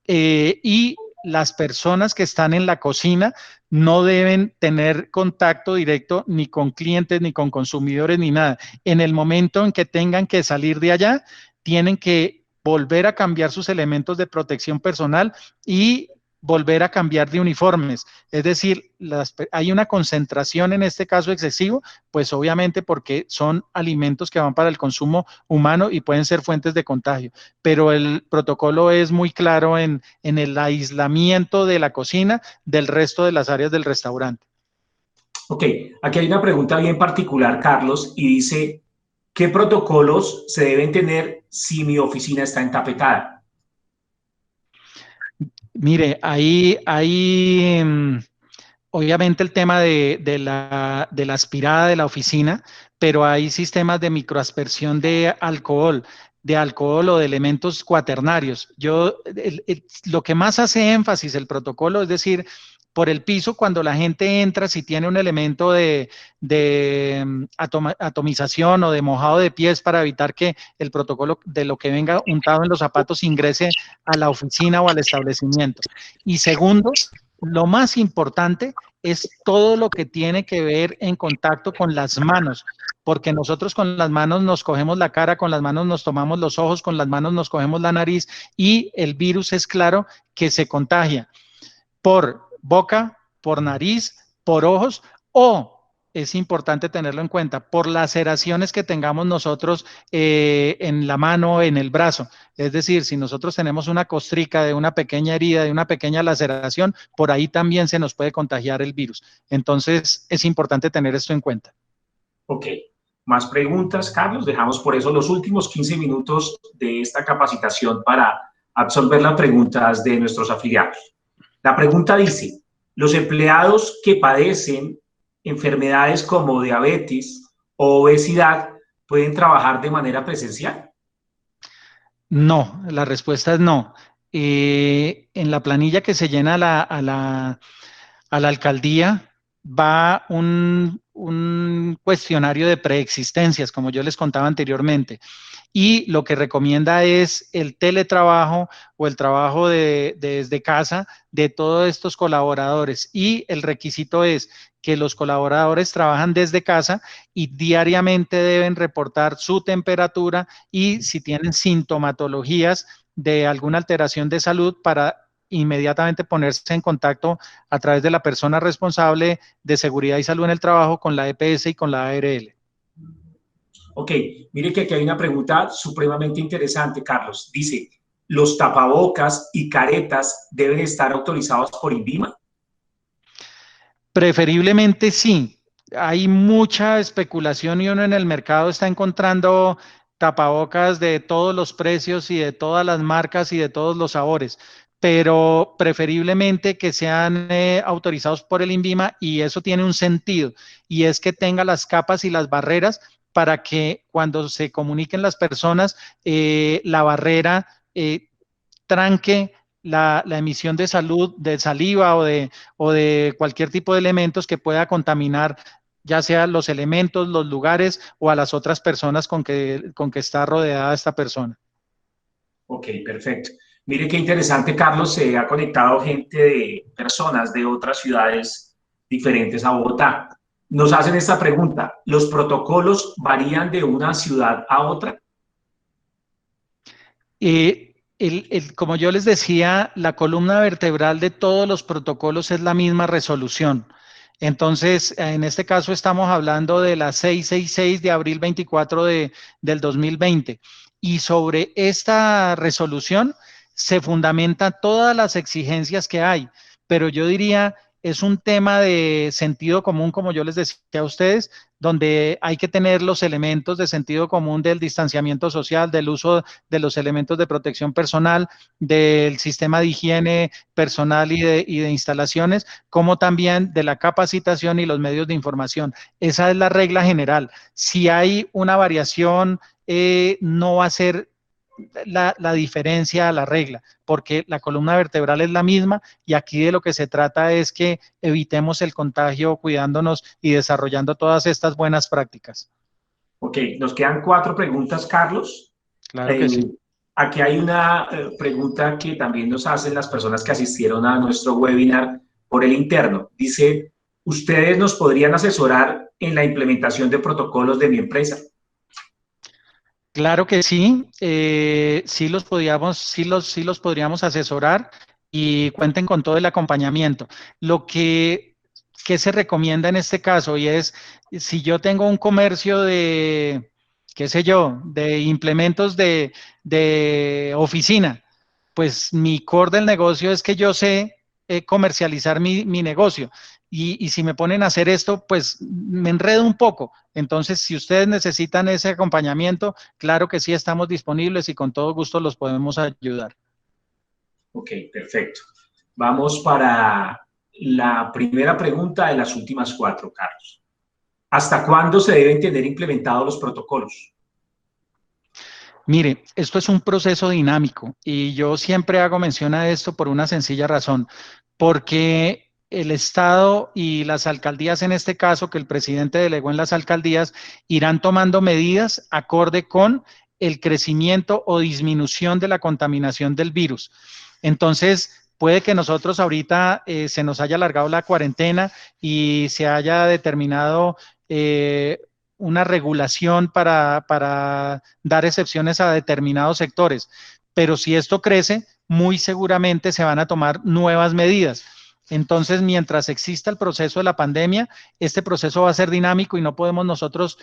[SPEAKER 1] y las personas que están en la cocina no deben tener contacto directo ni con clientes, ni con consumidores, ni nada. En el momento en que tengan que salir de allá, tienen que volver a cambiar sus elementos de protección personal y volver a cambiar de uniformes. Es decir, hay una concentración en este caso excesivo, pues obviamente porque son alimentos que van para el consumo humano y pueden ser fuentes de contagio. Pero el protocolo es muy claro en el aislamiento de la cocina del resto de las áreas del restaurante.
[SPEAKER 2] Ok, aquí hay una pregunta bien particular, Carlos, y dice, ¿qué protocolos se deben tener si mi oficina está entapetada?
[SPEAKER 1] Mire, obviamente el tema de la aspirada de la oficina, pero hay sistemas de microaspersión de alcohol o de elementos cuaternarios. Lo que más hace énfasis el protocolo, es decir, por el piso, cuando la gente entra, si tiene un elemento de atomización o de mojado de pies, para evitar que el protocolo de lo que venga untado en los zapatos ingrese a la oficina o al establecimiento. Y segundo, lo más importante es todo lo que tiene que ver en contacto con las manos, porque nosotros con las manos nos cogemos la cara, con las manos nos tomamos los ojos, con las manos nos cogemos la nariz, y el virus es claro que se contagia por boca, por nariz, por ojos, o es importante tenerlo en cuenta, por laceraciones que tengamos nosotros en la mano, en el brazo. Es decir, si nosotros tenemos una costrica de una pequeña herida, de una pequeña laceración, por ahí también se nos puede contagiar el virus. Entonces, es importante tener esto en cuenta.
[SPEAKER 2] Ok, más preguntas, Carlos. Dejamos por eso los últimos 15 minutos de esta capacitación para absorber las preguntas de nuestros afiliados. La pregunta dice, ¿los empleados que padecen enfermedades como diabetes o obesidad pueden trabajar de manera presencial?
[SPEAKER 1] No, la respuesta es no. En la planilla que se llena a la alcaldía va un cuestionario de preexistencias, como yo les contaba anteriormente, y lo que recomienda es el teletrabajo o el trabajo desde casa de todos estos colaboradores, y el requisito es que los colaboradores trabajan desde casa y diariamente deben reportar su temperatura y si tienen sintomatologías de alguna alteración de salud, para inmediatamente ponerse en contacto a través de la persona responsable de seguridad y salud en el trabajo con la EPS y con la ARL.
[SPEAKER 2] Ok, mire que aquí hay una pregunta supremamente interesante, Carlos. Dice, ¿los tapabocas y caretas deben estar autorizados por INVIMA?
[SPEAKER 1] Preferiblemente sí. Hay mucha especulación y uno en el mercado está encontrando tapabocas de todos los precios y de todas las marcas y de todos los sabores, pero preferiblemente que sean autorizados por el INVIMA, y eso tiene un sentido, y es que tenga las capas y las barreras para que cuando se comuniquen las personas, la barrera tranque la emisión de salud, de saliva o de cualquier tipo de elementos que pueda contaminar ya sea los elementos, los lugares o a las otras personas con que está rodeada esta persona.
[SPEAKER 2] Ok, perfecto. Mire qué interesante, Carlos, se ha conectado gente de personas de otras ciudades diferentes a Bogotá. Nos hacen esta pregunta, ¿los protocolos varían de una ciudad a otra?
[SPEAKER 1] Como yo les decía, la columna vertebral de todos los protocolos es la misma resolución. Entonces, en este caso estamos hablando de la 666 de abril 24 del 2020. Y sobre esta resolución se fundamentan todas las exigencias que hay. Pero yo diría, es un tema de sentido común, como yo les decía a ustedes, donde hay que tener los elementos de sentido común del distanciamiento social, del uso de los elementos de protección personal, del sistema de higiene personal y de instalaciones, como también de la capacitación y los medios de información. Esa es la regla general. Si hay una variación, no va a ser la diferencia a la regla, porque la columna vertebral es la misma y aquí de lo que se trata es que evitemos el contagio cuidándonos y desarrollando todas estas buenas prácticas.
[SPEAKER 2] Ok, nos quedan 4 preguntas, Carlos.
[SPEAKER 1] Claro que
[SPEAKER 2] Eh,
[SPEAKER 1] sí.
[SPEAKER 2] Aquí hay una pregunta que también nos hacen las personas que asistieron a nuestro webinar por el interno. Dice, ¿ustedes nos podrían asesorar en la implementación de protocolos de mi empresa?
[SPEAKER 1] Claro que sí, sí los podríamos asesorar y cuenten con todo el acompañamiento. Lo que se recomienda en este caso y es, si yo tengo un comercio de, qué sé yo, de implementos de oficina, pues mi core del negocio es que yo sé comercializar mi negocio. Y si me ponen a hacer esto, pues me enredo un poco. Entonces, si ustedes necesitan ese acompañamiento, claro que sí estamos disponibles y con todo gusto los podemos ayudar.
[SPEAKER 2] Ok, perfecto. Vamos para la primera pregunta de las últimas 4, Carlos. ¿Hasta cuándo se deben tener implementados los protocolos?
[SPEAKER 1] Mire, esto es un proceso dinámico y yo siempre hago mención a esto por una sencilla razón, porque el Estado y las alcaldías, en este caso, que el presidente delegó en las alcaldías, irán tomando medidas acorde con el crecimiento o disminución de la contaminación del virus. Entonces, puede que nosotros ahorita se nos haya alargado la cuarentena y se haya determinado una regulación para dar excepciones a determinados sectores. Pero si esto crece, muy seguramente se van a tomar nuevas medidas. Entonces, mientras exista el proceso de la pandemia, este proceso va a ser dinámico y no podemos nosotros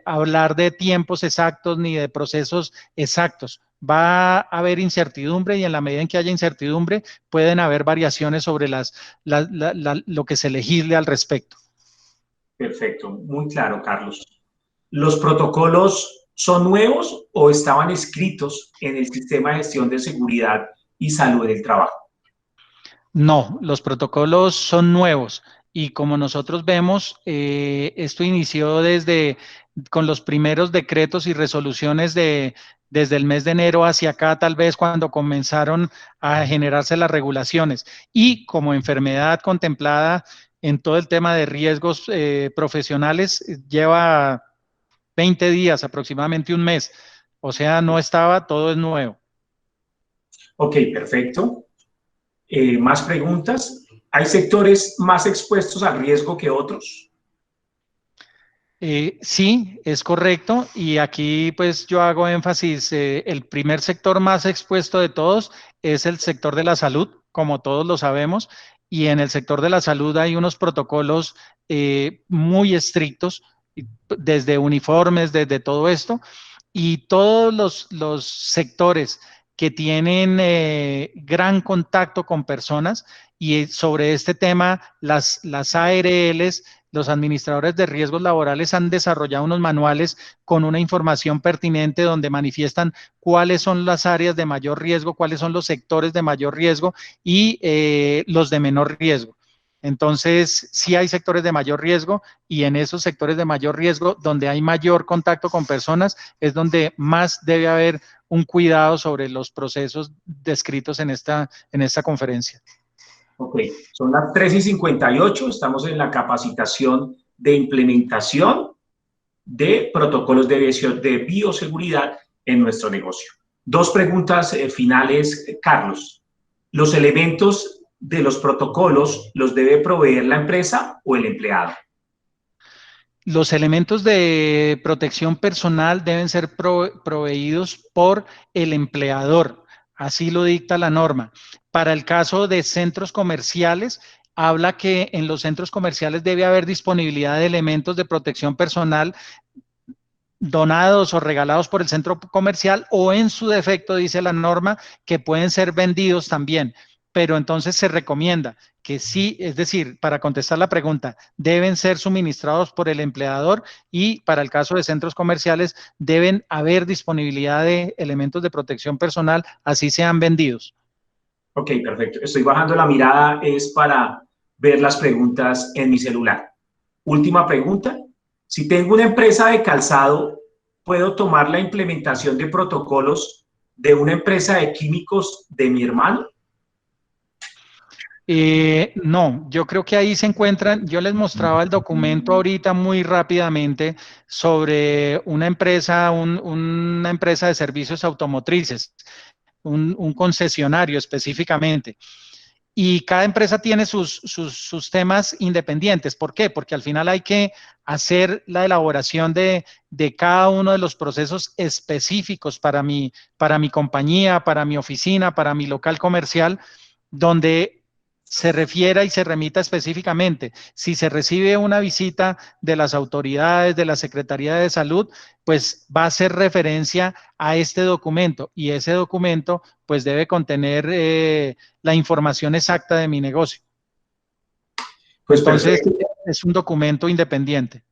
[SPEAKER 1] hablar de tiempos exactos ni de procesos exactos. Va a haber incertidumbre y en la medida en que haya incertidumbre pueden haber variaciones sobre lo que se legisle al respecto.
[SPEAKER 2] Perfecto, muy claro, Carlos. ¿Los protocolos son nuevos o estaban escritos en el sistema de gestión de seguridad y salud del trabajo?
[SPEAKER 1] No, los protocolos son nuevos y como nosotros vemos, esto inició con los primeros decretos y resoluciones desde el mes de enero hacia acá, tal vez cuando comenzaron a generarse las regulaciones y como enfermedad contemplada en todo el tema de riesgos profesionales, lleva 20 días, aproximadamente un mes. O sea, no estaba, todo es nuevo.
[SPEAKER 2] Ok, perfecto. ¿Más preguntas? ¿Hay sectores más expuestos al riesgo que otros?
[SPEAKER 1] Sí, es correcto. Y aquí pues yo hago énfasis, el primer sector más expuesto de todos es el sector de la salud, como todos lo sabemos. Y en el sector de la salud hay unos protocolos muy estrictos, desde uniformes, desde todo esto. Y todos los sectores que tienen gran contacto con personas y sobre este tema, las ARLs, los administradores de riesgos laborales han desarrollado unos manuales con una información pertinente donde manifiestan cuáles son las áreas de mayor riesgo, cuáles son los sectores de mayor riesgo y los de menor riesgo. Entonces, sí hay sectores de mayor riesgo y en esos sectores de mayor riesgo, donde hay mayor contacto con personas, es donde más debe haber un cuidado sobre los procesos descritos en esta conferencia.
[SPEAKER 2] Ok, son las 3:58, estamos en la capacitación de implementación de protocolos de bioseguridad en nuestro negocio. Dos preguntas finales, Carlos. ¿Los elementos de los protocolos los debe proveer la empresa o el empleado?
[SPEAKER 1] Los elementos de protección personal deben ser proveídos por el empleador, así lo dicta la norma. Para el caso de centros comerciales, habla que en los centros comerciales debe haber disponibilidad de elementos de protección personal donados o regalados por el centro comercial o en su defecto, dice la norma, que pueden ser vendidos también. Pero entonces se recomienda que sí, es decir, para contestar la pregunta, deben ser suministrados por el empleador y para el caso de centros comerciales deben haber disponibilidad de elementos de protección personal, así sean vendidos.
[SPEAKER 2] Ok, perfecto. Estoy bajando la mirada, es para ver las preguntas en mi celular. Última pregunta. Si tengo una empresa de calzado, ¿puedo tomar la implementación de protocolos de una empresa de químicos de mi hermano?
[SPEAKER 1] No, yo creo que ahí se encuentran, yo les mostraba el documento ahorita muy rápidamente sobre una empresa, una empresa de servicios automotrices, un concesionario específicamente. Y cada empresa tiene sus temas independientes. ¿Por qué? Porque al final hay que hacer la elaboración de cada uno de los procesos específicos para mi compañía, para mi oficina, para mi local comercial, donde se refiera y se remita específicamente. Si se recibe una visita de las autoridades, de la Secretaría de Salud, pues va a hacer referencia a este documento y ese documento pues debe contener la información exacta de mi negocio.
[SPEAKER 2] Pues
[SPEAKER 1] Entonces,
[SPEAKER 2] perfecto.
[SPEAKER 1] es un documento independiente.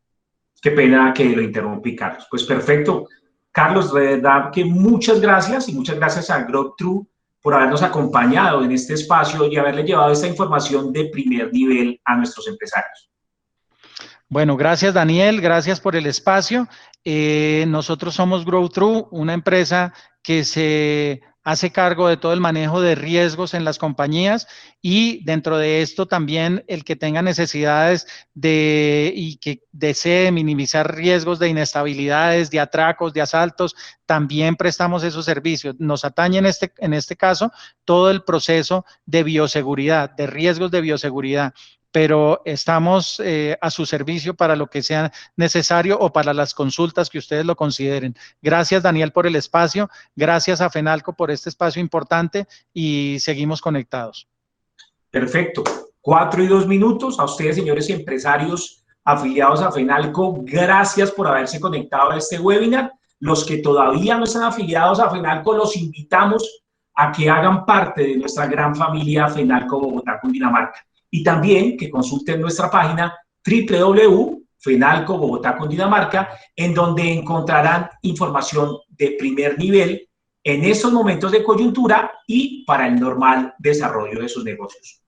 [SPEAKER 2] Qué pena que lo interrumpí, Carlos. Pues perfecto. Carlos, de verdad que muchas gracias y muchas gracias a Growth True por habernos acompañado en este espacio y haberle llevado esta información de primer nivel a nuestros empresarios.
[SPEAKER 1] Bueno, gracias Daniel, gracias por el espacio. Nosotros somos Grow True, una empresa que se hace cargo de todo el manejo de riesgos en las compañías y dentro de esto también el que tenga necesidades y que desee minimizar riesgos de inestabilidades, de atracos, de asaltos, también prestamos esos servicios. Nos atañe en este caso todo el proceso de bioseguridad, de riesgos de bioseguridad, pero estamos a su servicio para lo que sea necesario o para las consultas que ustedes lo consideren. Gracias, Daniel, por el espacio. Gracias a FENALCO por este espacio importante y seguimos conectados.
[SPEAKER 2] Perfecto. 4 y 2 minutos. A ustedes, señores empresarios afiliados a FENALCO, gracias por haberse conectado a este webinar. Los que todavía no están afiliados a FENALCO, los invitamos a que hagan parte de nuestra gran familia FENALCO Bogotá, Cundinamarca. Y también que consulten nuestra página www.fenalco Bogotá, Cundinamarca, en donde encontrarán información de primer nivel en estos momentos de coyuntura y para el normal desarrollo de sus negocios.